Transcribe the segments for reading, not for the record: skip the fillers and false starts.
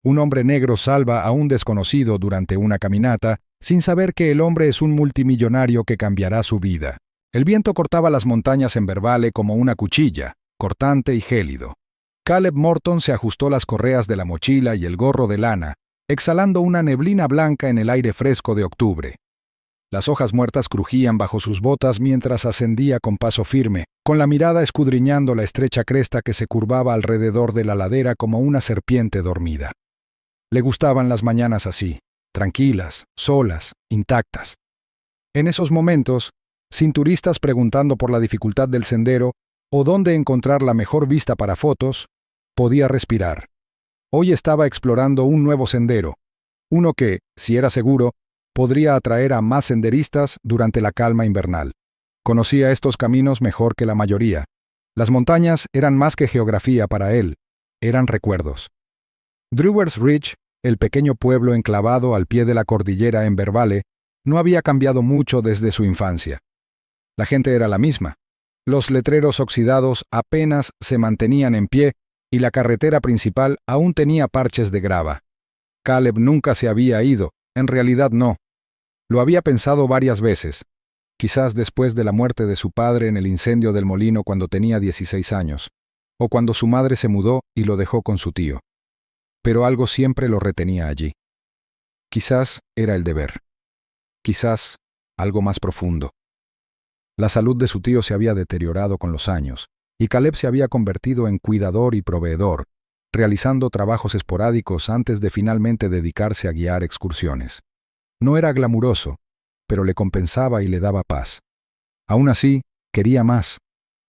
Un hombre negro salva a un desconocido durante una caminata, sin saber que el hombre es un multimillonario que cambiará su vida. El viento cortaba las montañas en Envervale como una cuchilla, cortante y gélido. Caleb Morton se ajustó las correas de la mochila y el gorro de lana, exhalando una neblina blanca en el aire fresco de octubre. Las hojas muertas crujían bajo sus botas mientras ascendía con paso firme, con la mirada escudriñando la estrecha cresta que se curvaba alrededor de la ladera como una serpiente dormida. Le gustaban las mañanas así, tranquilas, solas, intactas. En esos momentos, sin turistas preguntando por la dificultad del sendero o dónde encontrar la mejor vista para fotos, podía respirar. Hoy estaba explorando un nuevo sendero, uno que, si era seguro, podría atraer a más senderistas durante la calma invernal. Conocía estos caminos mejor que la mayoría. Las montañas eran más que geografía para él, eran recuerdos. Drewers Ridge, el pequeño pueblo enclavado al pie de la cordillera en Envervale, no había cambiado mucho desde su infancia. La gente era la misma. Los letreros oxidados apenas se mantenían en pie y la carretera principal aún tenía parches de grava. Caleb nunca se había ido, en realidad no. Lo había pensado varias veces, quizás después de la muerte de su padre en el incendio del molino cuando tenía 16 años, o cuando su madre se mudó y lo dejó con su tío. Pero algo siempre lo retenía allí. Quizás era el deber. Quizás algo más profundo. La salud de su tío se había deteriorado con los años, y Caleb se había convertido en cuidador y proveedor, realizando trabajos esporádicos antes de finalmente dedicarse a guiar excursiones. No era glamuroso, pero le compensaba y le daba paz. Aún así, quería más,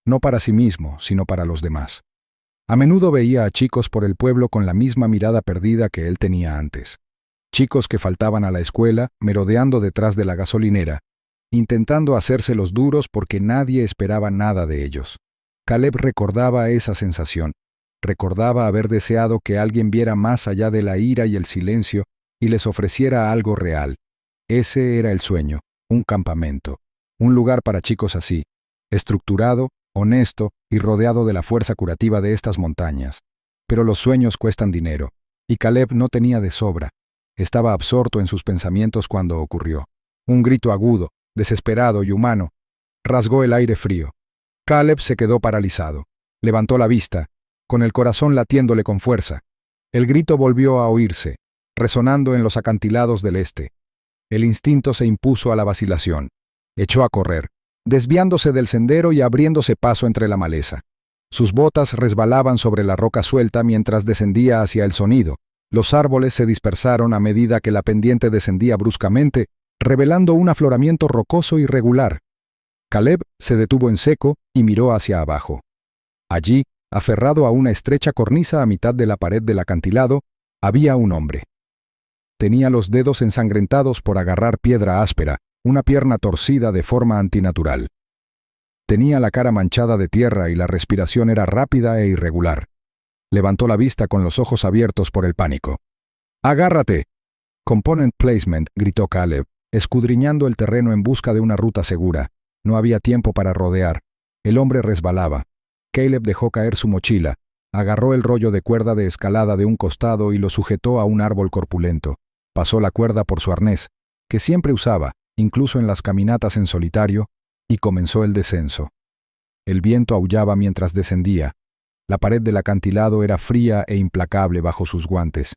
no para sí mismo, sino para los demás. A menudo veía a chicos por el pueblo con la misma mirada perdida que él tenía antes. Chicos que faltaban a la escuela, merodeando detrás de la gasolinera, intentando hacerse los duros porque nadie esperaba nada de ellos. Caleb recordaba esa sensación. Recordaba haber deseado que alguien viera más allá de la ira y el silencio y les ofreciera algo real. Ese era el sueño, un campamento, un lugar para chicos así, estructurado, honesto y rodeado de la fuerza curativa de estas montañas. Pero los sueños cuestan dinero, y Caleb no tenía de sobra. Estaba absorto en sus pensamientos cuando ocurrió. Un grito agudo, desesperado y humano, rasgó el aire frío. Caleb se quedó paralizado. Levantó la vista, con el corazón latiéndole con fuerza. El grito volvió a oírse, resonando en los acantilados del este. El instinto se impuso a la vacilación. Echó a correr, desviándose del sendero y abriéndose paso entre la maleza. Sus botas resbalaban sobre la roca suelta mientras descendía hacia el sonido. Los árboles se dispersaron a medida que la pendiente descendía bruscamente, revelando un afloramiento rocoso irregular. Caleb se detuvo en seco y miró hacia abajo. Allí, aferrado a una estrecha cornisa a mitad de la pared del acantilado, había un hombre. Tenía los dedos ensangrentados por agarrar piedra áspera, una pierna torcida de forma antinatural. Tenía la cara manchada de tierra y la respiración era rápida e irregular. Levantó la vista con los ojos abiertos por el pánico. ¡Agárrate! Component placement, gritó Caleb, escudriñando el terreno en busca de una ruta segura. No había tiempo para rodear. El hombre resbalaba. Caleb dejó caer su mochila, agarró el rollo de cuerda de escalada de un costado y lo sujetó a un árbol corpulento. Pasó la cuerda por su arnés, que siempre usaba, incluso en las caminatas en solitario, y comenzó el descenso. El viento aullaba mientras descendía. La pared del acantilado era fría e implacable bajo sus guantes.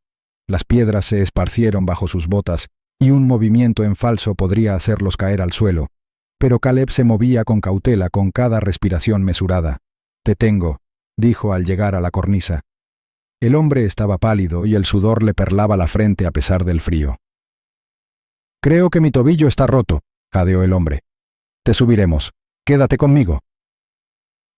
Las piedras se esparcieron bajo sus botas, y un movimiento en falso podría hacerlos caer al suelo. Pero Caleb se movía con cautela con cada respiración mesurada. «Te tengo», dijo al llegar a la cornisa. El hombre estaba pálido y el sudor le perlaba la frente a pesar del frío. «Creo que mi tobillo está roto», jadeó el hombre. «Te subiremos. Quédate conmigo».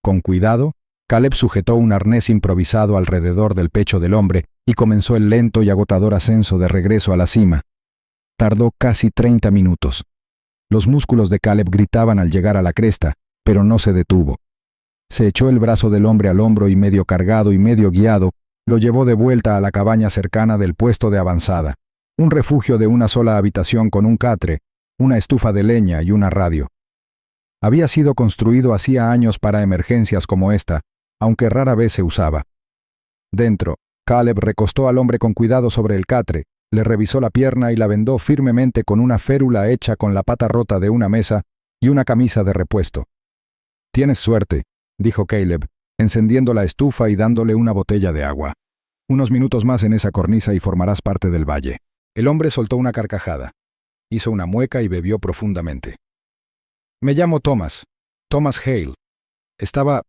Con cuidado, Caleb sujetó un arnés improvisado alrededor del pecho del hombre y comenzó el lento y agotador ascenso de regreso a la cima. Tardó casi 30 minutos. Los músculos de Caleb gritaban al llegar a la cresta, pero no se detuvo. Se echó el brazo del hombre al hombro y medio cargado y medio guiado, lo llevó de vuelta a la cabaña cercana del puesto de avanzada, un refugio de una sola habitación con un catre, una estufa de leña y una radio. Había sido construido hacía años para emergencias como esta, aunque rara vez se usaba. Dentro, Caleb recostó al hombre con cuidado sobre el catre, le revisó la pierna y la vendó firmemente con una férula hecha con la pata rota de una mesa y una camisa de repuesto. «Tienes suerte», dijo Caleb, encendiendo la estufa y dándole una botella de agua. «Unos minutos más en esa cornisa y formarás parte del valle». El hombre soltó una carcajada. Hizo una mueca y bebió profundamente. «Me llamo Thomas Hale. Estaba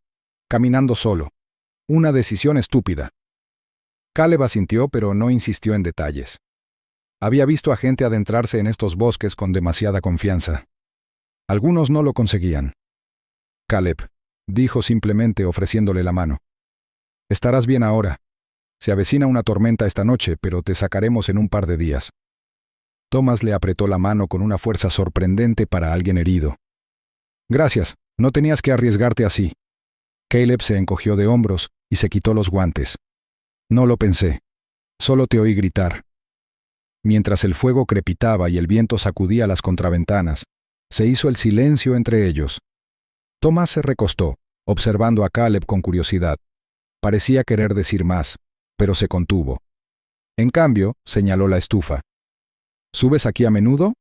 caminando solo. Una decisión estúpida». Caleb asintió, pero no insistió en detalles. Había visto a gente adentrarse en estos bosques con demasiada confianza. Algunos no lo conseguían. «Caleb», dijo simplemente ofreciéndole la mano. «Estarás bien ahora. Se avecina una tormenta esta noche, pero te sacaremos en un par de días». Thomas le apretó la mano con una fuerza sorprendente para alguien herido. «Gracias, no tenías que arriesgarte así». Caleb se encogió de hombros y se quitó los guantes. «No lo pensé. Solo te oí gritar». Mientras el fuego crepitaba y el viento sacudía las contraventanas, se hizo el silencio entre ellos. Thomas se recostó, observando a Caleb con curiosidad. Parecía querer decir más, pero se contuvo. En cambio, señaló la estufa. «¿Subes aquí a menudo?»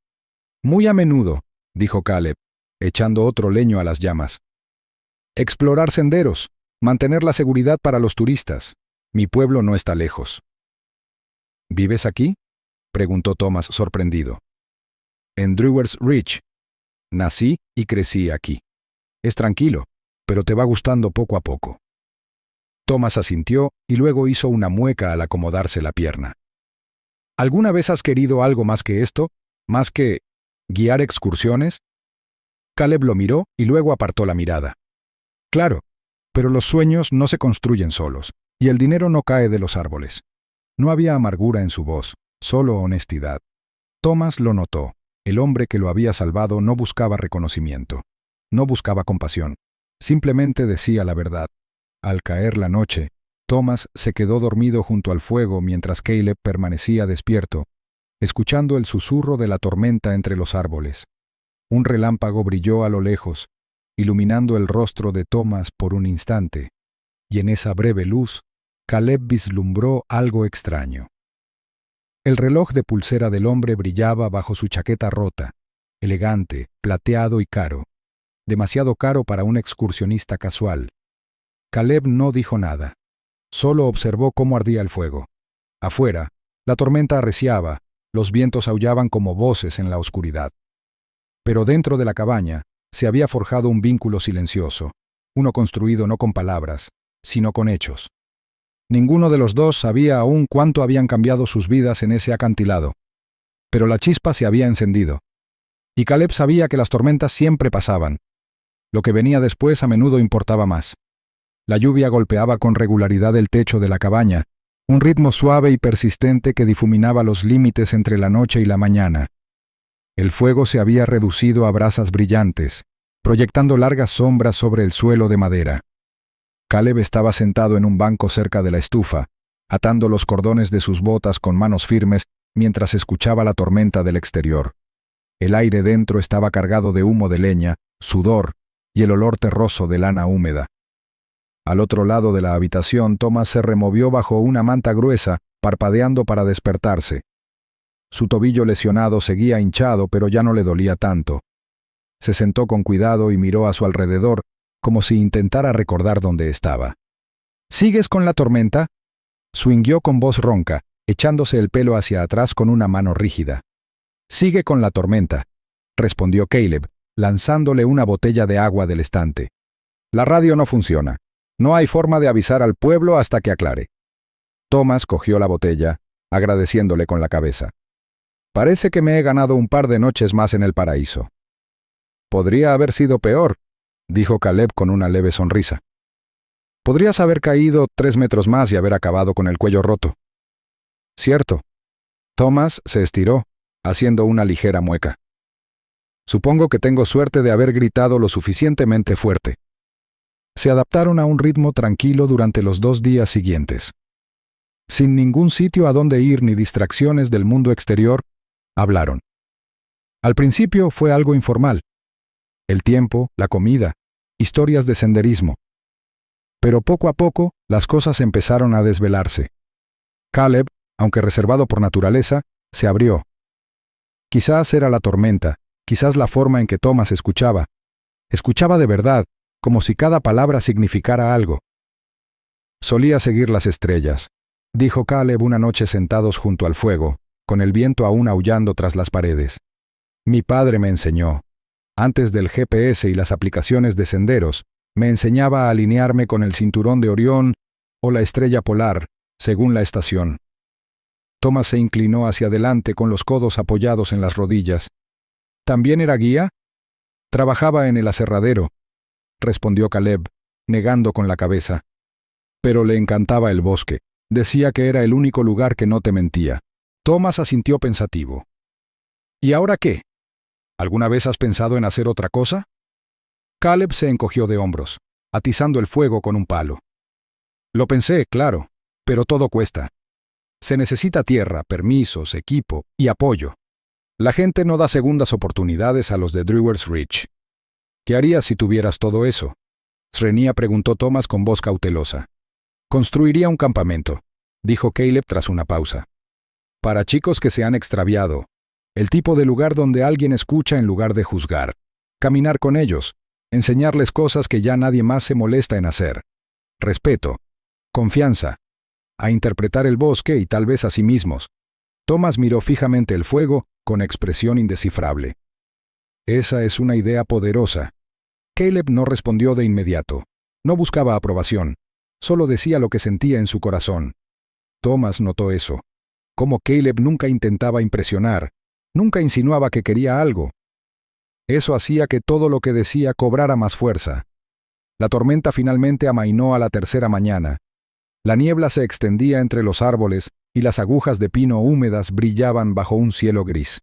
«Muy a menudo», dijo Caleb, echando otro leño a las llamas. «Explorar senderos, mantener la seguridad para los turistas. Mi pueblo no está lejos». «¿Vives aquí?», preguntó Thomas sorprendido. «En Drewers Ridge. Nací y crecí aquí. Es tranquilo, pero te va gustando poco a poco». Thomas asintió y luego hizo una mueca al acomodarse la pierna. «¿Alguna vez has querido algo más que esto? ¿Más que guiar excursiones?» Caleb lo miró y luego apartó la mirada. «Claro, pero los sueños no se construyen solos, y el dinero no cae de los árboles». No había amargura en su voz, solo honestidad. Thomas lo notó. El hombre que lo había salvado no buscaba reconocimiento. No buscaba compasión. Simplemente decía la verdad. Al caer la noche, Thomas se quedó dormido junto al fuego mientras Caleb permanecía despierto, escuchando el susurro de la tormenta entre los árboles. Un relámpago brilló a lo lejos, iluminando el rostro de Thomas por un instante, y en esa breve luz, Caleb vislumbró algo extraño. El reloj de pulsera del hombre brillaba bajo su chaqueta rota, elegante, plateado y caro, demasiado caro para un excursionista casual. Caleb no dijo nada, solo observó cómo ardía el fuego. Afuera, la tormenta arreciaba, los vientos aullaban como voces en la oscuridad. Pero dentro de la cabaña se había forjado un vínculo silencioso, uno construido no con palabras, sino con hechos. Ninguno de los dos sabía aún cuánto habían cambiado sus vidas en ese acantilado, pero la chispa se había encendido. Y Caleb sabía que las tormentas siempre pasaban. Lo que venía después a menudo importaba más. La lluvia golpeaba con regularidad el techo de la cabaña, un ritmo suave y persistente que difuminaba los límites entre la noche y la mañana. El fuego se había reducido a brasas brillantes, proyectando largas sombras sobre el suelo de madera. Caleb estaba sentado en un banco cerca de la estufa, atando los cordones de sus botas con manos firmes mientras escuchaba la tormenta del exterior. El aire dentro estaba cargado de humo de leña, sudor y el olor terroso de lana húmeda. Al otro lado de la habitación, Thomas se removió bajo una manta gruesa, parpadeando para despertarse. Su tobillo lesionado seguía hinchado, pero ya no le dolía tanto. Se sentó con cuidado y miró a su alrededor, como si intentara recordar dónde estaba. ¿Sigues con la tormenta?, suinguió con voz ronca, echándose el pelo hacia atrás con una mano rígida. «Sigue con la tormenta», respondió Caleb, lanzándole una botella de agua del estante. «La radio no funciona. No hay forma de avisar al pueblo hasta que aclare». Thomas cogió la botella, agradeciéndole con la cabeza. «Parece que me he ganado un par de noches más en el paraíso». «Podría haber sido peor», dijo Caleb con una leve sonrisa. «Podrías haber caído 3 metros más y haber acabado con el cuello roto». «Cierto». Thomas se estiró, haciendo una ligera mueca. «Supongo que tengo suerte de haber gritado lo suficientemente fuerte». Se adaptaron a un ritmo tranquilo durante los 2 días siguientes. Sin ningún sitio a donde ir ni distracciones del mundo exterior, hablaron. Al principio fue algo informal. El tiempo, la comida, historias de senderismo. Pero poco a poco las cosas empezaron a desvelarse. Caleb, aunque reservado por naturaleza, se abrió. Quizás era la tormenta, quizás la forma en que Thomas escuchaba. Escuchaba de verdad, como si cada palabra significara algo. Solía seguir las estrellas, dijo Caleb una noche sentados junto al fuego, con el viento aún aullando tras las paredes. Mi padre me enseñó. Antes del GPS y las aplicaciones de senderos, me enseñaba a alinearme con el cinturón de Orión o la estrella polar, según la estación. Thomas se inclinó hacia adelante con los codos apoyados en las rodillas. ¿También era guía? Trabajaba en el aserradero, respondió Caleb, negando con la cabeza. Pero le encantaba el bosque. Decía que era el único lugar que no te mentía. Thomas asintió pensativo. ¿Y ahora qué? ¿Alguna vez has pensado en hacer otra cosa? Caleb se encogió de hombros, atizando el fuego con un palo. Lo pensé, claro, pero todo cuesta. Se necesita tierra, permisos, equipo y apoyo. La gente no da segundas oportunidades a los de Drewers Ridge. ¿Qué harías si tuvieras todo eso? Srenia preguntó Thomas con voz cautelosa. Construiría un campamento, dijo Caleb tras una pausa. Para chicos que se han extraviado. El tipo de lugar donde alguien escucha en lugar de juzgar. Caminar con ellos. Enseñarles cosas que ya nadie más se molesta en hacer. Respeto. Confianza. A interpretar el bosque y tal vez a sí mismos. Thomas miró fijamente el fuego con expresión indescifrable. Esa es una idea poderosa. Caleb no respondió de inmediato. No buscaba aprobación. Solo decía lo que sentía en su corazón. Thomas notó eso. Como Caleb nunca intentaba impresionar, nunca insinuaba que quería algo. Eso hacía que todo lo que decía cobrara más fuerza. La tormenta finalmente amainó a la tercera mañana. La niebla se extendía entre los árboles y las agujas de pino húmedas brillaban bajo un cielo gris.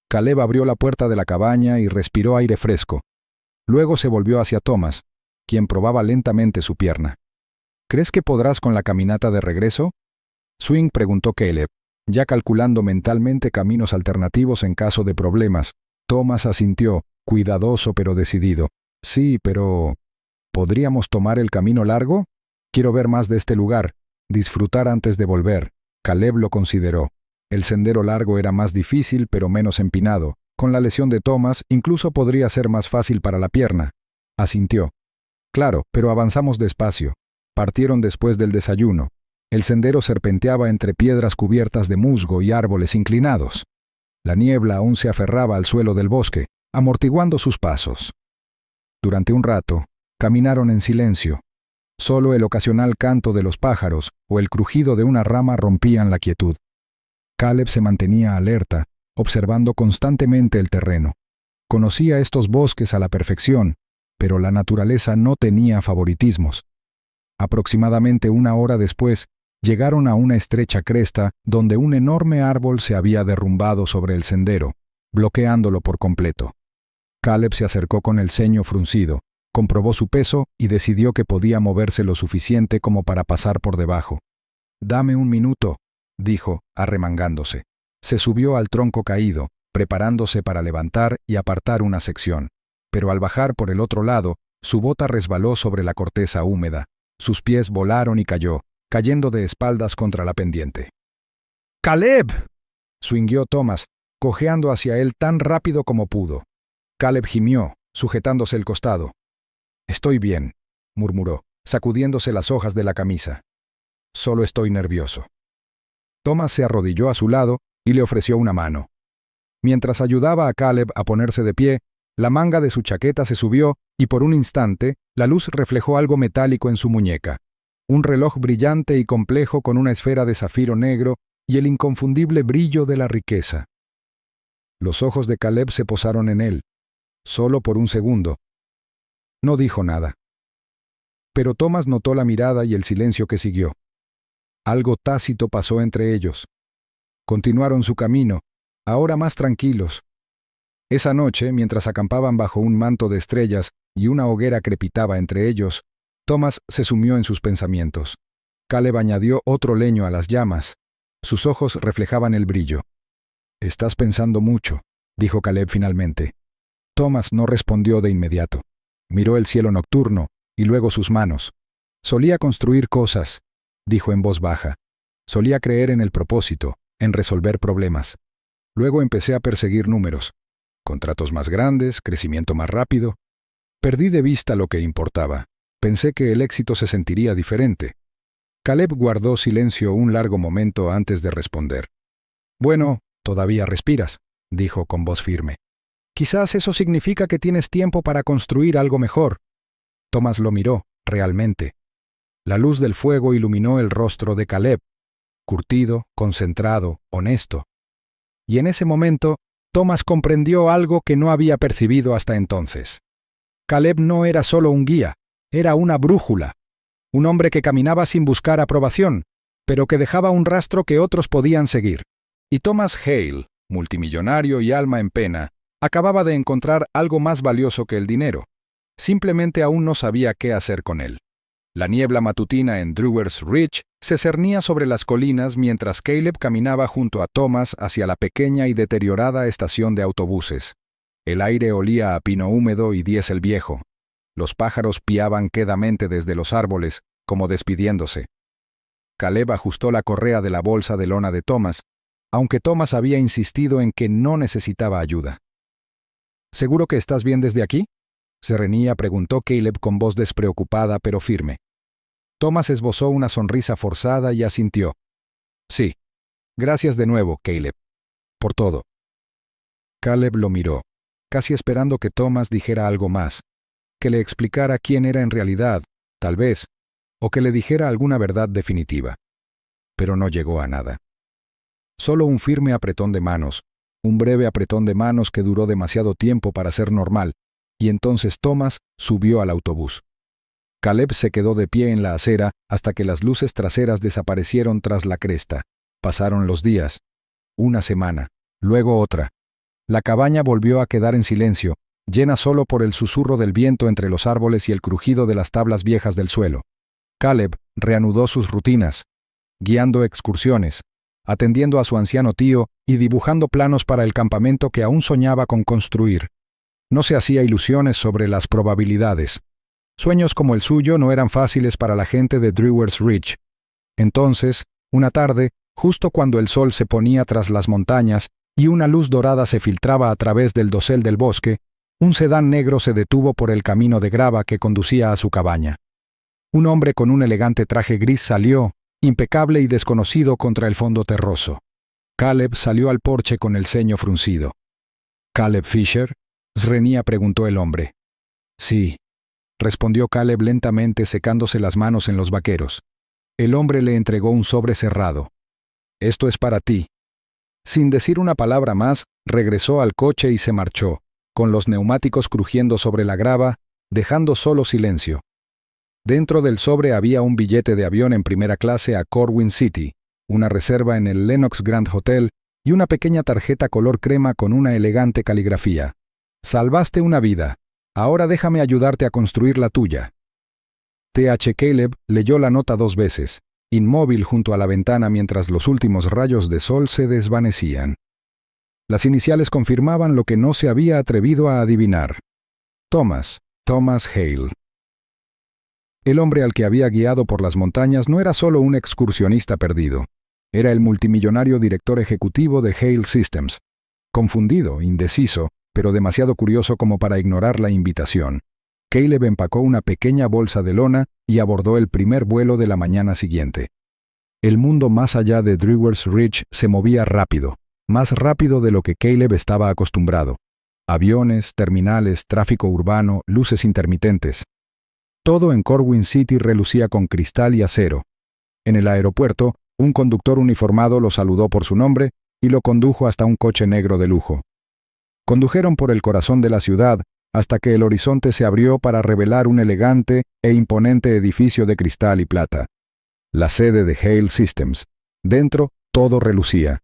Caleb abrió la puerta de la cabaña y respiró aire fresco. Luego se volvió hacia Thomas, quien probaba lentamente su pierna. ¿Crees que podrás con la caminata de regreso? Swing preguntó Caleb, ya calculando mentalmente caminos alternativos en caso de problemas. Thomas asintió, cuidadoso pero decidido. Sí, pero... ¿podríamos tomar el camino largo? Quiero ver más de este lugar, disfrutar antes de volver. Caleb lo consideró. El sendero largo era más difícil pero menos empinado. Con la lesión de Thomas, incluso podría ser más fácil para la pierna. Asintió. Claro, pero avanzamos despacio. Partieron después del desayuno. El sendero serpenteaba entre piedras cubiertas de musgo y árboles inclinados. La niebla aún se aferraba al suelo del bosque, amortiguando sus pasos. Durante un rato, caminaron en silencio. Solo el ocasional canto de los pájaros o el crujido de una rama rompían la quietud. Caleb se mantenía alerta, observando constantemente el terreno. Conocía estos bosques a la perfección, pero la naturaleza no tenía favoritismos. Aproximadamente una hora después, llegaron a una estrecha cresta donde un enorme árbol se había derrumbado sobre el sendero, bloqueándolo por completo. Caleb se acercó con el ceño fruncido, comprobó su peso y decidió que podía moverse lo suficiente como para pasar por debajo. «Dame un minuto», dijo, arremangándose. Se subió al tronco caído, preparándose para levantar y apartar una sección. Pero al bajar por el otro lado, su bota resbaló sobre la corteza húmeda. Sus pies volaron y cayó, cayendo de espaldas contra la pendiente. «¡Caleb!», swingueó Thomas, cojeando hacia él tan rápido como pudo. Caleb gimió, sujetándose el costado. «Estoy bien», murmuró, sacudiéndose las hojas de la camisa. «Solo estoy nervioso». Thomas se arrodilló a su lado y le ofreció una mano. Mientras ayudaba a Caleb a ponerse de pie, la manga de su chaqueta se subió y por un instante la luz reflejó algo metálico en su muñeca. Un reloj brillante y complejo con una esfera de zafiro negro y el inconfundible brillo de la riqueza. Los ojos de Caleb se posaron en él, solo por un segundo. No dijo nada. Pero Thomas notó la mirada y el silencio que siguió. Algo tácito pasó entre ellos. Continuaron su camino, ahora más tranquilos. Esa noche, mientras acampaban bajo un manto de estrellas y una hoguera crepitaba entre ellos, Thomas se sumió en sus pensamientos. Caleb añadió otro leño a las llamas. Sus ojos reflejaban el brillo. «Estás pensando mucho», dijo Caleb finalmente. Thomas no respondió de inmediato. Miró el cielo nocturno y luego sus manos. «Solía construir cosas», dijo en voz baja. Solía creer en el propósito, en resolver problemas. Luego empecé a perseguir números. Contratos más grandes, crecimiento más rápido. Perdí de vista lo que importaba. Pensé que el éxito se sentiría diferente. Caleb guardó silencio un largo momento antes de responder. «Bueno, todavía respiras», dijo con voz firme. «Quizás eso significa que tienes tiempo para construir algo mejor». Thomas lo miró, realmente. La luz del fuego iluminó el rostro de Caleb, curtido, concentrado, honesto. Y en ese momento, Thomas comprendió algo que no había percibido hasta entonces. Caleb no era solo un guía, era una brújula. Un hombre que caminaba sin buscar aprobación, pero que dejaba un rastro que otros podían seguir. Y Thomas Hale, multimillonario y alma en pena, acababa de encontrar algo más valioso que el dinero. Simplemente aún no sabía qué hacer con él. La niebla matutina en Drewers Ridge se cernía sobre las colinas mientras Caleb caminaba junto a Thomas hacia la pequeña y deteriorada estación de autobuses. El aire olía a pino húmedo y diésel viejo. Los pájaros piaban quedamente desde los árboles, como despidiéndose. Caleb ajustó la correa de la bolsa de lona de Thomas, aunque Thomas había insistido en que no necesitaba ayuda. «¿Seguro que estás bien desde aquí?», se reñía, preguntó Caleb con voz despreocupada pero firme. Thomas esbozó una sonrisa forzada y asintió. «Sí. Gracias de nuevo, Caleb. Por todo». Caleb lo miró, casi esperando que Thomas dijera algo más, que le explicara quién era en realidad, tal vez, o que le dijera alguna verdad definitiva. Pero no llegó a nada. Solo un firme apretón de manos, un breve apretón de manos que duró demasiado tiempo para ser normal, y entonces Thomas subió al autobús. Caleb se quedó de pie en la acera hasta que las luces traseras desaparecieron tras la cresta. Pasaron los días. Una semana, luego otra. La cabaña volvió a quedar en silencio, llena solo por el susurro del viento entre los árboles y el crujido de las tablas viejas del suelo. Caleb reanudó sus rutinas, guiando excursiones, atendiendo a su anciano tío y dibujando planos para el campamento que aún soñaba con construir. No se hacía ilusiones sobre las probabilidades. Sueños como el suyo no eran fáciles para la gente de Drewers Ridge. Entonces, una tarde, justo cuando el sol se ponía tras las montañas y una luz dorada se filtraba a través del dosel del bosque, un sedán negro se detuvo por el camino de grava que conducía a su cabaña. Un hombre con un elegante traje gris salió, impecable y desconocido contra el fondo terroso. Caleb salió al porche con el ceño fruncido. «¿Caleb Fisher?», Srenía preguntó el hombre. «Sí», respondió Caleb lentamente secándose las manos en los vaqueros. El hombre le entregó un sobre cerrado. «Esto es para ti». Sin decir una palabra más, regresó al coche y se marchó, con los neumáticos crujiendo sobre la grava, dejando solo silencio. Dentro del sobre había un billete de avión en primera clase a Corwin City, una reserva en el Lenox Grand Hotel y una pequeña tarjeta color crema con una elegante caligrafía. «Salvaste una vida. Ahora déjame ayudarte a construir la tuya». T.H. Caleb leyó la nota 2 veces, inmóvil junto a la ventana mientras los últimos rayos de sol se desvanecían. Las iniciales confirmaban lo que no se había atrevido a adivinar. Thomas Hale. El hombre al que había guiado por las montañas no era solo un excursionista perdido. Era el multimillonario director ejecutivo de Hale Systems. Confundido, indeciso, pero demasiado curioso como para ignorar la invitación, Caleb empacó una pequeña bolsa de lona y abordó el primer vuelo de la mañana siguiente. El mundo más allá de Drewers Ridge se movía rápido, más rápido de lo que Caleb estaba acostumbrado. Aviones, terminales, tráfico urbano, luces intermitentes. Todo en Corwin City relucía con cristal y acero. En el aeropuerto, un conductor uniformado lo saludó por su nombre y lo condujo hasta un coche negro de lujo. Condujeron por el corazón de la ciudad hasta que el horizonte se abrió para revelar un elegante e imponente edificio de cristal y plata. La sede de Hale Systems. Dentro, todo relucía.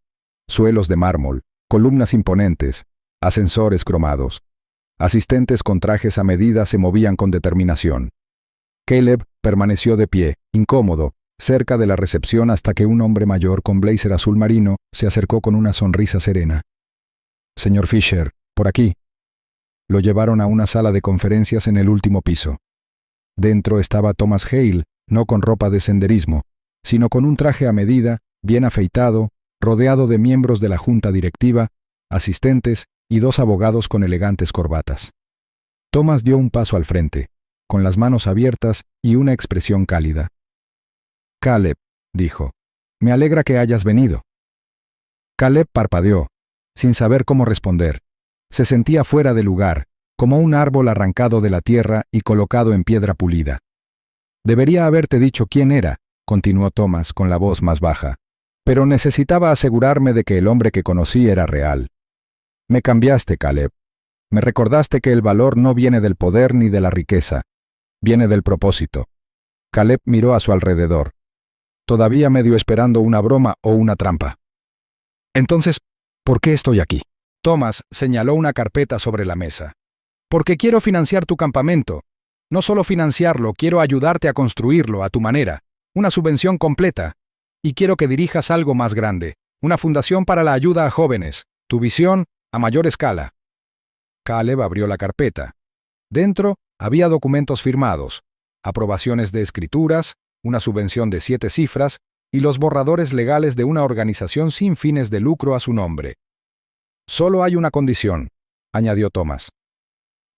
Suelos de mármol, columnas imponentes, ascensores cromados. Asistentes con trajes a medida se movían con determinación. Caleb permaneció de pie, incómodo, cerca de la recepción hasta que un hombre mayor con blazer azul marino se acercó con una sonrisa serena. «Señor Fisher, por aquí». Lo llevaron a una sala de conferencias en el último piso. Dentro estaba Thomas Hale, no con ropa de senderismo, sino con un traje a medida, bien afeitado, rodeado de miembros de la junta directiva, asistentes y 2 abogados con elegantes corbatas. Thomas dio un paso al frente, con las manos abiertas y una expresión cálida. «Caleb», dijo, «me alegra que hayas venido». Caleb parpadeó, sin saber cómo responder. Se sentía fuera de lugar, como un árbol arrancado de la tierra y colocado en piedra pulida. «Debería haberte dicho quién era», continuó Thomas con la voz más baja, «pero necesitaba asegurarme de que el hombre que conocí era real. Me cambiaste, Caleb. Me recordaste que el valor no viene del poder ni de la riqueza, viene del propósito». Caleb miró a su alrededor, todavía medio esperando una broma o una trampa. «Entonces, ¿por qué estoy aquí?» Thomas señaló una carpeta sobre la mesa. «Porque quiero financiar tu campamento. No solo financiarlo, quiero ayudarte a construirlo a tu manera, una subvención completa. Y quiero que dirijas algo más grande, una fundación para la ayuda a jóvenes, tu visión a mayor escala». Caleb abrió la carpeta. Dentro había documentos firmados, aprobaciones de escrituras, una subvención de 7 cifras y los borradores legales de una organización sin fines de lucro a su nombre. «Solo hay una condición», añadió Thomas.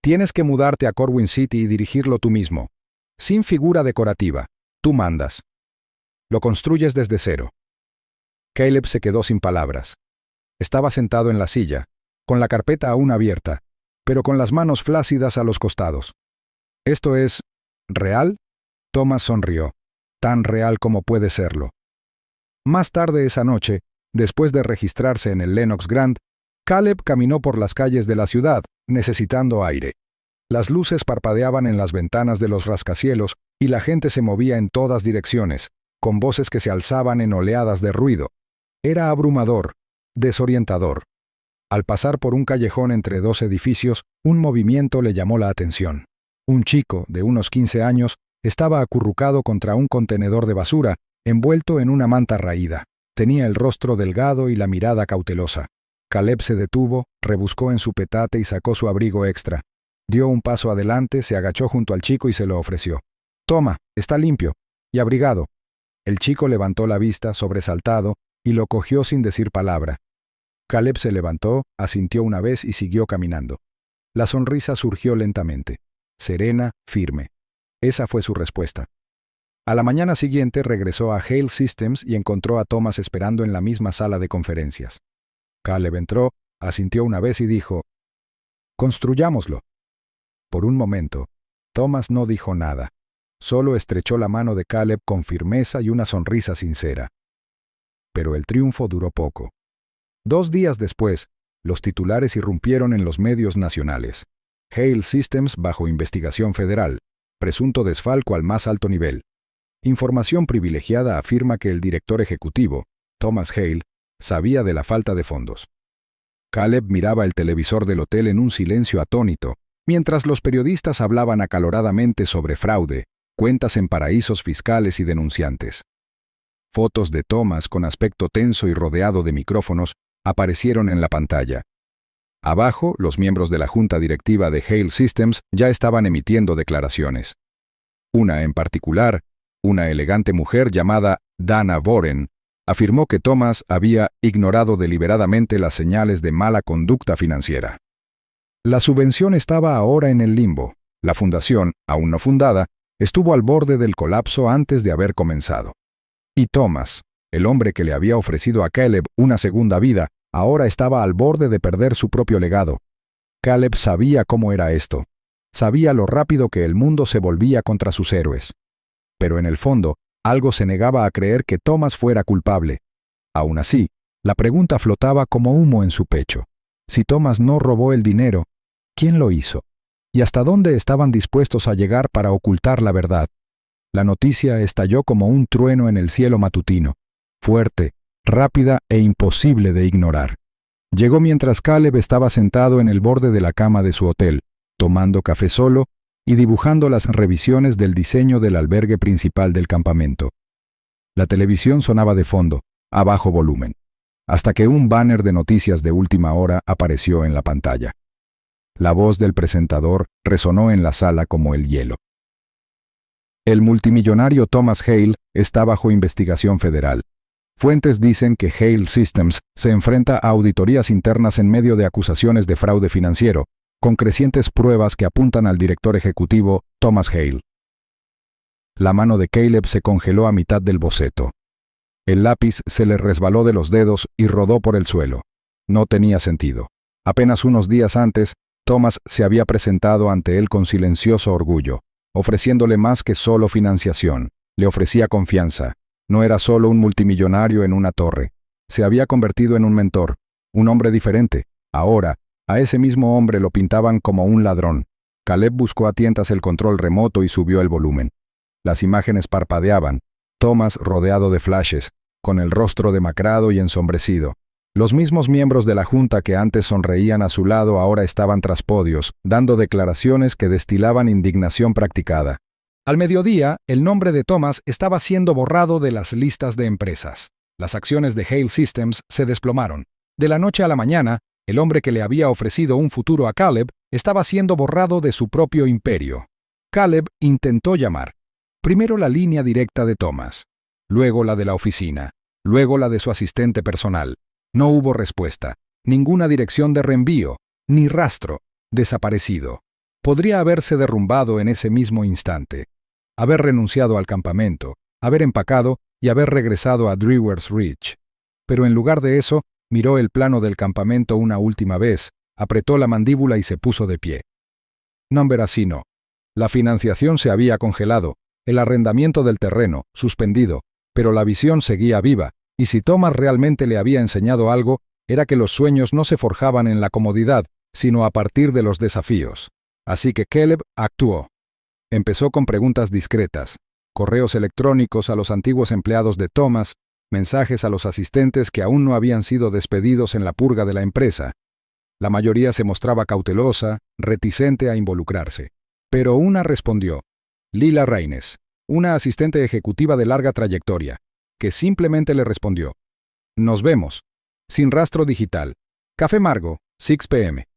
«Tienes que mudarte a Corwin City y dirigirlo tú mismo, sin figura decorativa. Tú mandas. Lo construyes desde cero». Caleb se quedó sin palabras. Estaba sentado en la silla, con la carpeta aún abierta, pero con las manos flácidas a los costados. «¿Esto es real?» Thomas sonrió. «Tan real como puede serlo». Más tarde esa noche, después de registrarse en el Lenox Grand, Caleb caminó por las calles de la ciudad, necesitando aire. Las luces parpadeaban en las ventanas de los rascacielos y la gente se movía en todas direcciones, con voces que se alzaban en oleadas de ruido. Era abrumador, desorientador. Al pasar por un callejón entre 2 edificios, un movimiento le llamó la atención. Un chico, de unos 15 años, estaba acurrucado contra un contenedor de basura, envuelto en una manta raída. Tenía el rostro delgado y la mirada cautelosa. Caleb se detuvo, rebuscó en su petate y sacó su abrigo extra. Dio un paso adelante, se agachó junto al chico y se lo ofreció. «Toma, está limpio y abrigado». El chico levantó la vista, sobresaltado, y lo cogió sin decir palabra. Caleb se levantó, asintió una vez y siguió caminando. La sonrisa surgió lentamente, serena, firme. Esa fue su respuesta. A la mañana siguiente regresó a Hale Systems y encontró a Thomas esperando en la misma sala de conferencias. Caleb entró, asintió una vez y dijo: «Construyámoslo». Por un momento, Thomas no dijo nada. Solo estrechó la mano de Caleb con firmeza y una sonrisa sincera. Pero el triunfo duró poco. 2 días después, los titulares irrumpieron en los medios nacionales. Hale Systems bajo investigación federal. Presunto desfalco al más alto nivel. Información privilegiada afirma que el director ejecutivo, Thomas Hale, sabía de la falta de fondos. Caleb miraba el televisor del hotel en un silencio atónito, mientras los periodistas hablaban acaloradamente sobre fraude, cuentas en paraísos fiscales y denunciantes. Fotos de Thomas con aspecto tenso y rodeado de micrófonos aparecieron en la pantalla. Abajo, los miembros de la junta directiva de Hale Systems ya estaban emitiendo declaraciones. Una en particular, una elegante mujer llamada Dana Boren, afirmó que Thomas había ignorado deliberadamente las señales de mala conducta financiera. La subvención estaba ahora en el limbo. La fundación, aún no fundada, estuvo al borde del colapso antes de haber comenzado. Y Thomas, el hombre que le había ofrecido a Caleb una segunda vida, ahora estaba al borde de perder su propio legado. Caleb sabía cómo era esto. Sabía lo rápido que el mundo se volvía contra sus héroes. Pero en el fondo, algo se negaba a creer que Thomas fuera culpable. Aún así, la pregunta flotaba como humo en su pecho. Si Thomas no robó el dinero, ¿quién lo hizo? ¿Y hasta dónde estaban dispuestos a llegar para ocultar la verdad? La noticia estalló como un trueno en el cielo matutino, fuerte, rápida e imposible de ignorar. Llegó mientras Caleb estaba sentado en el borde de la cama de su hotel, tomando café solo y dibujando las revisiones del diseño del albergue principal del campamento. La televisión sonaba de fondo, a bajo volumen, hasta que un banner de noticias de última hora apareció en la pantalla. La voz del presentador resonó en la sala como el hielo. El multimillonario Thomas Hale está bajo investigación federal. Fuentes dicen que Hale Systems se enfrenta a auditorías internas en medio de acusaciones de fraude financiero, con crecientes pruebas que apuntan al director ejecutivo, Thomas Hale. La mano de Caleb se congeló a mitad del boceto. El lápiz se le resbaló de los dedos y rodó por el suelo. No tenía sentido. Apenas unos días antes, Thomas se había presentado ante él con silencioso orgullo, ofreciéndole más que solo financiación. Le ofrecía confianza. No era solo un multimillonario en una torre. Se había convertido en un mentor, un hombre diferente. Ahora, a ese mismo hombre lo pintaban como un ladrón. Caleb buscó a tientas el control remoto y subió el volumen. Las imágenes parpadeaban. Thomas rodeado de flashes, con el rostro demacrado y ensombrecido. Los mismos miembros de la junta que antes sonreían a su lado ahora estaban tras podios, dando declaraciones que destilaban indignación practicada. Al mediodía, el nombre de Thomas estaba siendo borrado de las listas de empresas. Las acciones de Hale Systems se desplomaron. De la noche a la mañana, el hombre que le había ofrecido un futuro a Caleb estaba siendo borrado de su propio imperio. Caleb intentó llamar. Primero la línea directa de Thomas, luego la de la oficina, luego la de su asistente personal. No hubo respuesta, ninguna dirección de reenvío, ni rastro, desaparecido. Podría haberse derrumbado en ese mismo instante, haber renunciado al campamento, haber empacado y haber regresado a Drewers Ridge. Pero en lugar de eso, miró el plano del campamento una última vez, apretó la mandíbula y se puso de pie. Number así no. La financiación se había congelado, el arrendamiento del terreno, suspendido, pero la visión seguía viva, y si Thomas realmente le había enseñado algo, era que los sueños no se forjaban en la comodidad, sino a partir de los desafíos. Así que Caleb actuó. Empezó con preguntas discretas, correos electrónicos a los antiguos empleados de Thomas, mensajes a los asistentes que aún no habían sido despedidos en la purga de la empresa. La mayoría se mostraba cautelosa, reticente a involucrarse. Pero una respondió. Lila Raines, una asistente ejecutiva de larga trayectoria, que simplemente le respondió. Nos vemos. Sin rastro digital. Café Margo, 6 p.m.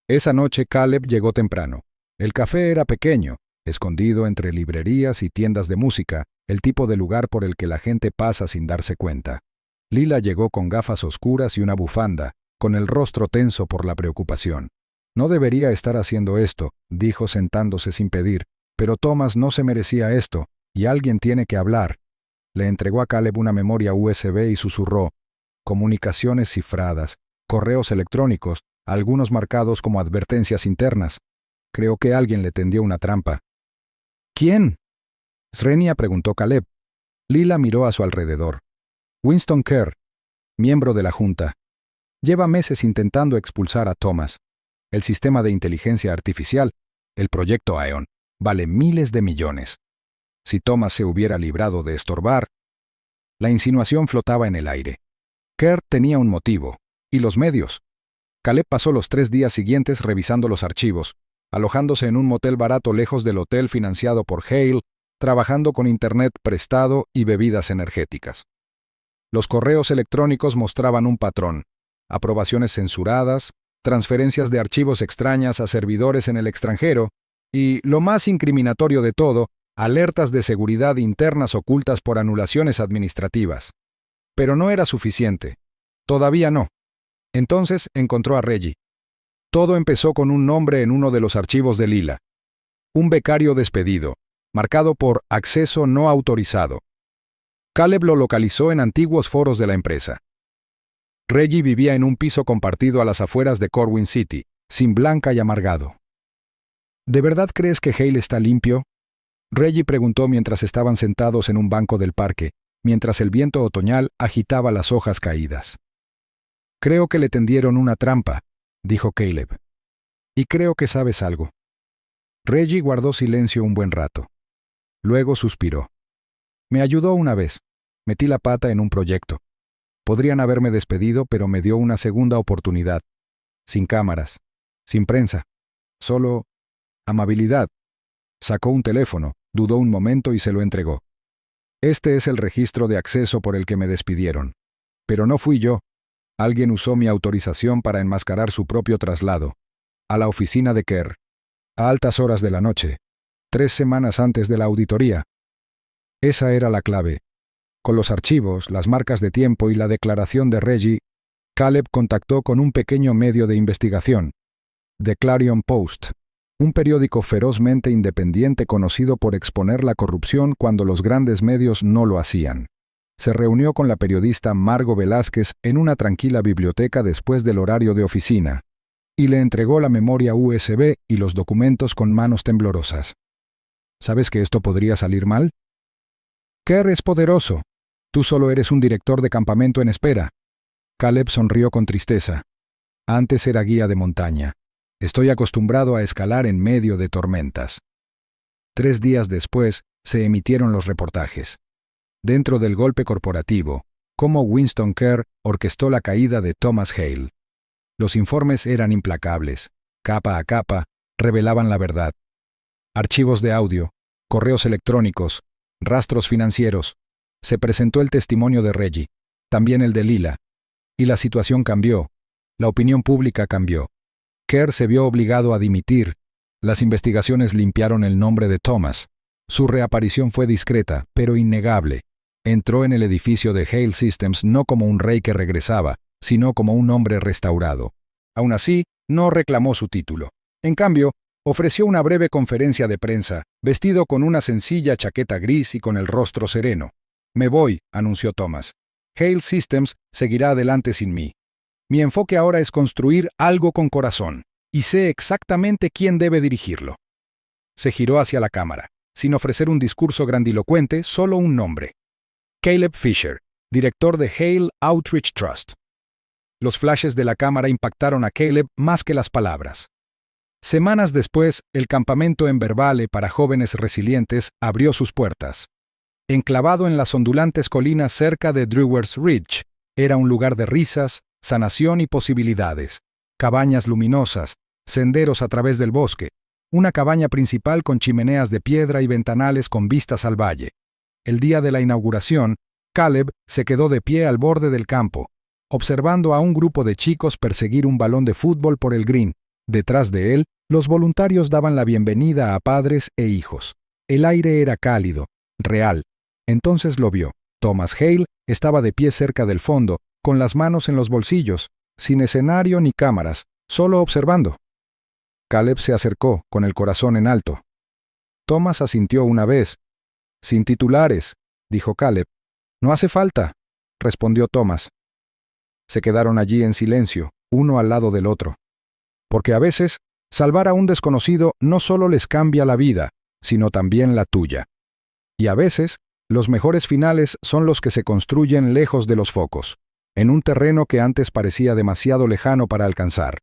Esa noche Caleb llegó temprano. El café era pequeño, escondido entre librerías y tiendas de música, el tipo de lugar por el que la gente pasa sin darse cuenta. Lila llegó con gafas oscuras y una bufanda, con el rostro tenso por la preocupación. No debería estar haciendo esto, dijo sentándose sin pedir, pero Thomas no se merecía esto, y alguien tiene que hablar. Le entregó a Caleb una memoria USB y susurró. Comunicaciones cifradas, correos electrónicos, algunos marcados como advertencias internas. Creo que alguien le tendió una trampa. ¿Quién? Srenia preguntó Caleb. Lila miró a su alrededor. Winston Kerr, miembro de la junta. Lleva meses intentando expulsar a Thomas. El sistema de inteligencia artificial, el proyecto Aeon, vale miles de millones. Si Thomas se hubiera librado de estorbar. La insinuación flotaba en el aire. Kerr tenía un motivo. ¿Y los medios? Caleb pasó los 3 días siguientes revisando los archivos, alojándose en un motel barato lejos del hotel financiado por Hale, trabajando con internet prestado y bebidas energéticas. Los correos electrónicos mostraban un patrón. Aprobaciones censuradas, transferencias de archivos extrañas a servidores en el extranjero y, lo más incriminatorio de todo, alertas de seguridad internas ocultas por anulaciones administrativas. Pero no era suficiente. Todavía no. Entonces encontró a Reggie. Todo empezó con un nombre en uno de los archivos de Lila. Un becario despedido, marcado por acceso no autorizado. Caleb lo localizó en antiguos foros de la empresa. Reggie vivía en un piso compartido a las afueras de Corwin City, sin blanca y amargado. ¿De verdad crees que Hale está limpio? Reggie preguntó mientras estaban sentados en un banco del parque, mientras el viento otoñal agitaba las hojas caídas. Creo que le tendieron una trampa, dijo Caleb. Y creo que sabes algo. Reggie guardó silencio un buen rato. Luego suspiró. Me ayudó una vez. Metí la pata en un proyecto. Podrían haberme despedido, pero me dio una segunda oportunidad. Sin cámaras, sin prensa, solo amabilidad. Sacó un teléfono, dudó un momento y se lo entregó. Este es el registro de acceso por el que me despidieron. Pero no fui yo. Alguien usó mi autorización para enmascarar su propio traslado. A la oficina de Kerr. A altas horas de la noche. 3 semanas antes de la auditoría. Esa era la clave. Con los archivos, las marcas de tiempo y la declaración de Reggie, Caleb contactó con un pequeño medio de investigación, The Clarion Post, un periódico ferozmente independiente conocido por exponer la corrupción cuando los grandes medios no lo hacían. Se reunió con la periodista Margo Velázquez en una tranquila biblioteca después del horario de oficina, y le entregó la memoria USB y los documentos con manos temblorosas. ¿Sabes que esto podría salir mal? Kerr es poderoso. Tú solo eres un director de campamento en espera. Caleb sonrió con tristeza. Antes era guía de montaña. Estoy acostumbrado a escalar en medio de tormentas. 3 días después, se emitieron los reportajes. Dentro del golpe corporativo, cómo Winston Kerr orquestó la caída de Thomas Hale. Los informes eran implacables. Capa a capa, revelaban la verdad. Archivos de audio, correos electrónicos, rastros financieros. Se presentó el testimonio de Reggie, también el de Lila. Y la situación cambió. La opinión pública cambió. Kerr se vio obligado a dimitir. Las investigaciones limpiaron el nombre de Thomas. Su reaparición fue discreta, pero innegable. Entró en el edificio de Hale Systems no como un rey que regresaba, sino como un hombre restaurado. Aún así, no reclamó su título. En cambio, ofreció una breve conferencia de prensa, vestido con una sencilla chaqueta gris y con el rostro sereno. «Me voy», anunció Thomas. «Hale Systems seguirá adelante sin mí. Mi enfoque ahora es construir algo con corazón, y sé exactamente quién debe dirigirlo». Se giró hacia la cámara, sin ofrecer un discurso grandilocuente, solo un nombre. Caleb Fisher, director de Hale Outreach Trust. Los flashes de la cámara impactaron a Caleb más que las palabras. Semanas después, el campamento en Verbale para jóvenes resilientes abrió sus puertas. Enclavado en las ondulantes colinas cerca de Drewers Ridge, era un lugar de risas, sanación y posibilidades. Cabañas luminosas, senderos a través del bosque, una cabaña principal con chimeneas de piedra y ventanales con vistas al valle. El día de la inauguración, Caleb se quedó de pie al borde del campo, observando a un grupo de chicos perseguir un balón de fútbol por el green. Detrás de él, los voluntarios daban la bienvenida a padres e hijos. El aire era cálido, real. Entonces lo vio. Thomas Hale estaba de pie cerca del fondo, con las manos en los bolsillos, sin escenario ni cámaras, solo observando. Caleb se acercó, con el corazón en alto. Thomas asintió una vez. «Sin titulares», dijo Caleb. «No hace falta», respondió Thomas. Se quedaron allí en silencio, uno al lado del otro. Porque a veces, salvar a un desconocido no solo les cambia la vida, sino también la tuya. Y a veces, los mejores finales son los que se construyen lejos de los focos, en un terreno que antes parecía demasiado lejano para alcanzar.